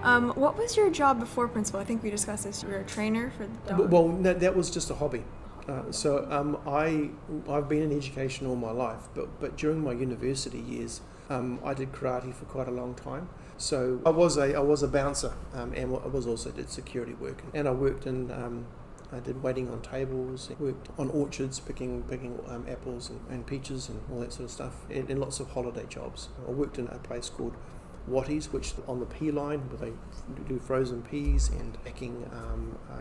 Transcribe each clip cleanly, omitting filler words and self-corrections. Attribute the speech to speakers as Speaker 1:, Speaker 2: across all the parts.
Speaker 1: What was your job before principal? I think we discussed this. You were a trainer for the dog.
Speaker 2: Well, no, that was just a hobby. I've been in education all my life, but during my university years, I did karate for quite a long time. So I was a bouncer, and I was also did security work, and I worked in. I did waiting on tables, worked on orchards, picking apples and peaches and all that sort of stuff, and lots of holiday jobs. I worked in a place called Watties, which on the pea line, where they do frozen peas and packing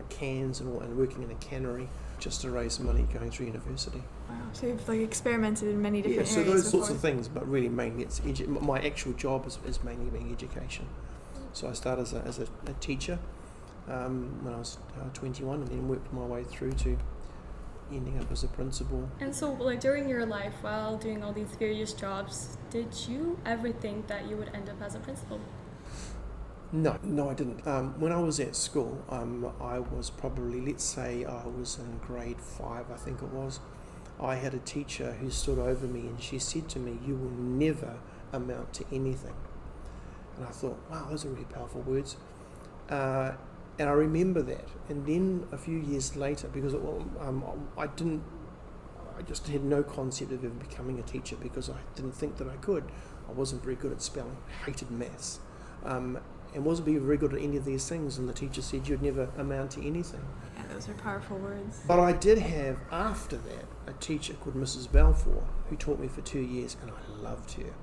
Speaker 2: cans and working in a cannery just to raise money going through university.
Speaker 1: Wow. So you've experimented in many different
Speaker 2: areas.
Speaker 1: Yeah,
Speaker 2: so those
Speaker 1: before.
Speaker 2: Sorts of things, but really mainly it's my actual job is mainly being education. So I started as a teacher when I was 21, and then worked my way through to ending up as a principal.
Speaker 3: And so, during your life, while doing all these various jobs, did you ever think that you would end up as a principal?
Speaker 2: No, I didn't. When I was at school, I was probably, let's say I was in grade 5, I think it was. I had a teacher who stood over me and she said to me, "You will never amount to anything." And I thought, wow, those are really powerful words. And I remember that. And then a few years later, because I just had no concept of ever becoming a teacher because I didn't think that I could. I wasn't very good at spelling, hated maths, and wasn't very good at any of these things. And the teacher said, "You'd never amount to anything."
Speaker 1: Yeah, those are powerful words.
Speaker 2: But I did have, after that, a teacher called Mrs. Balfour who taught me for 2 years, and I loved her.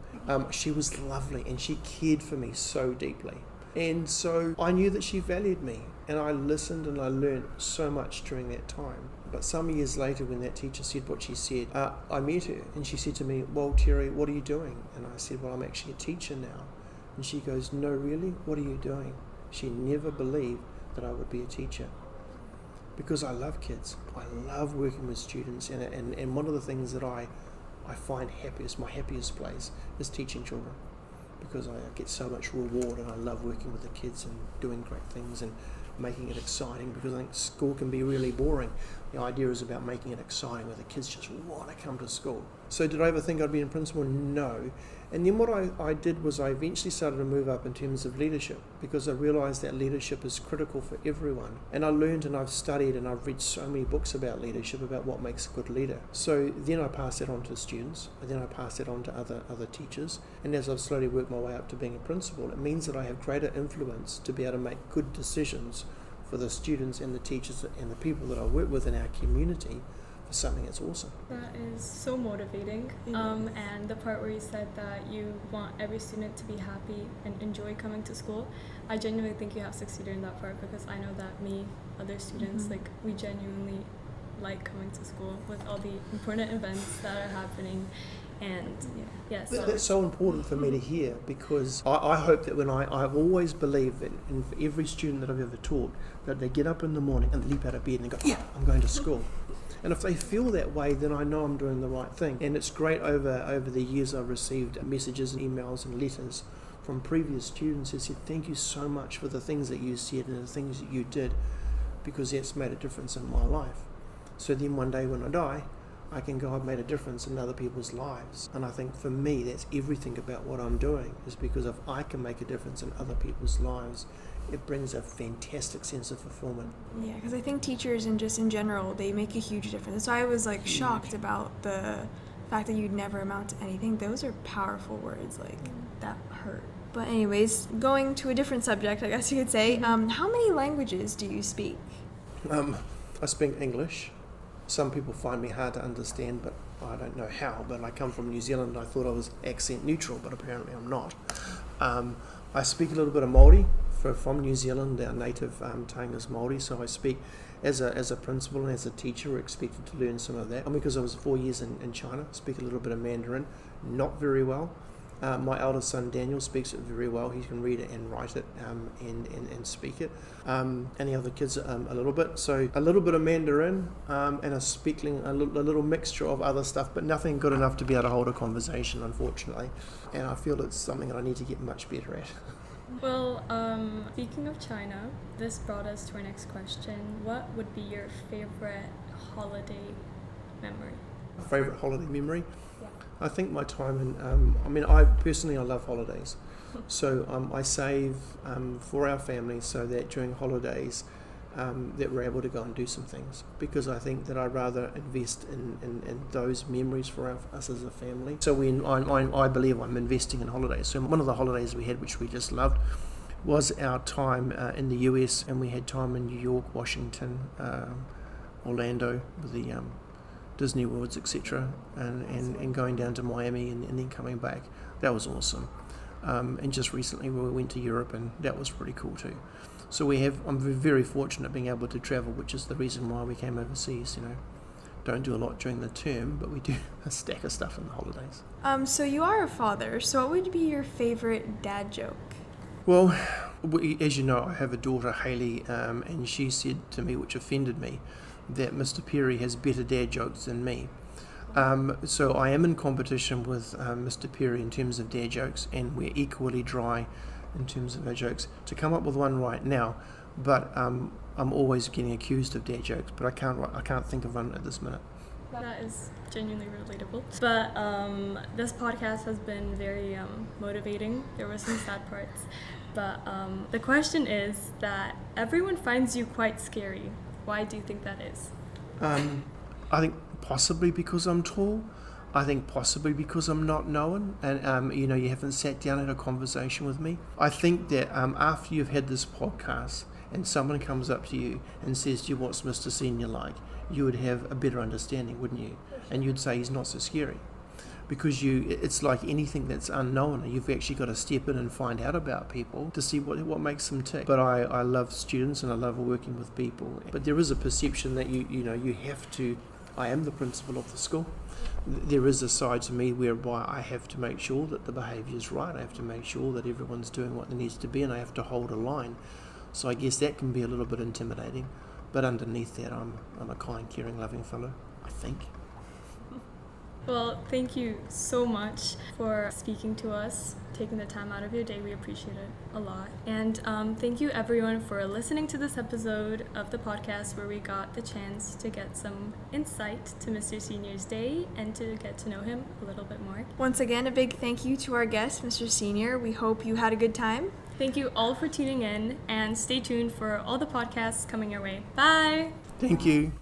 Speaker 2: She was lovely and she cared for me so deeply. And so I knew that she valued me, and I listened and I learned so much during that time. But some years later, when that teacher said what she said, I met her and she said to me, "Well, Terry, what are you doing?" And I said, "Well, I'm actually a teacher now." And she goes, "No, really? What are you doing?" She never believed that I would be a teacher because I love kids. I love working with students, and one of the things that I find happiest, my happiest place, is teaching children, because I get so much reward, and I love working with the kids and doing great things and making it exciting, because I think school can be really boring. The idea is about making it exciting, where the kids just want to come to school. So did I ever think I'd be in principal? No. And then what I did was I eventually started to move up in terms of leadership, because I realised that leadership is critical for everyone. And I learned and I've studied and I've read so many books about leadership, about what makes a good leader. So then I passed that on to students, and then I passed it on to other teachers. And as I've slowly worked my way up to being a principal, it means that I have greater influence to be able to make good decisions for the students and the teachers and the people that I work with in our community, for something that's awesome.
Speaker 3: That is so motivating. And the part where you said that you want every student to be happy and enjoy coming to school, I genuinely think you have succeeded in that part, because I know that other students, we genuinely like coming to school with all the important events that are happening. And yes,
Speaker 2: that's so important for me to hear, because I hope that I've always believed that in for every student that I've ever taught, that they get up in the morning and leap out of bed and they go, "Yeah, I'm going to school." And if they feel that way, then I know I'm doing the right thing. And it's great, over the years I've received messages and emails and letters from previous students who said, "Thank you so much for the things that you said and the things that you did, because that's made a difference in my life." So then one day when I die, I can go, I've made a difference in other people's lives. And I think for me, that's everything about what I'm doing, is because if I can make a difference in other people's lives, it brings a fantastic sense of fulfillment.
Speaker 1: Yeah, because I think teachers and just in general, they make a huge difference. So I was shocked about the fact that you'd never amount to anything. Those are powerful words, that hurt. But anyways, going to a different subject, I guess you could say, how many languages do you speak?
Speaker 2: I speak English. Some people find me hard to understand, but I don't know how. But I come from New Zealand. I thought I was accent neutral, but apparently I'm not. I speak a little bit of Māori from New Zealand. Our native tongue is Māori, so I speak as a principal and as a teacher. We're expected to learn some of that. And because I was 4 years in China, I speak a little bit of Mandarin, not very well. My eldest son Daniel speaks it very well. He can read it and write it and speak it. And the other kids a little bit. So a little bit of Mandarin and a little mixture of other stuff, but nothing good enough to be able to hold a conversation, unfortunately. And I feel it's something that I need to get much better at.
Speaker 3: Well, speaking of China, this brought us to our next question. What would be your favorite holiday memory?
Speaker 2: Favorite holiday memory? I think my time in, I personally love holidays. So I save for our family so that during holidays that we're able to go and do some things, because I think that I'd rather invest in those memories for us as a family. So I believe I'm investing in holidays. So one of the holidays we had, which we just loved, was our time in the US, and we had time in New York, Washington, Orlando with the Disney Worlds, etc., and going down to Miami and then coming back. That was awesome. And just recently we went to Europe, and that was pretty cool too. So I'm very fortunate being able to travel, which is the reason why we came overseas. Don't do a lot during the term, but we do a stack of stuff in the holidays.
Speaker 1: So you are a father, so what would be your favorite dad joke?
Speaker 2: Well, as you know, I have a daughter, Hayley, and she said to me, which offended me, that Mr. Perry has better dad jokes than me. So I am in competition with Mr. Perry in terms of dad jokes, and we're equally dry in terms of our jokes. To come up with one right now, but I'm always getting accused of dad jokes, but I can't think of one at this minute.
Speaker 3: That is genuinely relatable. But this podcast has been very motivating. There were some sad parts. But the question is that everyone finds you quite scary. Why do you think that is?
Speaker 2: I think possibly because I'm tall. I think possibly because I'm not known, and you haven't sat down and had a conversation with me. I think that after you've had this podcast and someone comes up to you and says to you, "What's Mr. Senior like?" you would have a better understanding, wouldn't you? And you'd say he's not so scary, because it's like anything that's unknown. You've actually got to step in and find out about people to see what makes them tick. But I love students and I love working with people. But there is a perception that you have to. I am the principal of the school. There is a side to me whereby I have to make sure that the behaviour is right. I have to make sure that everyone's doing what there needs to be, and I have to hold a line. So I guess that can be a little bit intimidating. But underneath that, I'm a kind, caring, loving fellow, I think.
Speaker 3: Well, thank you so much for speaking to us, taking the time out of your day. We appreciate it a lot. And thank you everyone for listening to this episode of the podcast where we got the chance to get some insight to Mr. Senior's day and to get to know him a little bit more.
Speaker 1: Once again, a big thank you to our guest, Mr. Senior. We hope you had a good time.
Speaker 3: Thank you all for tuning in, and stay tuned for all the podcasts coming your way. Bye!
Speaker 2: Thank you.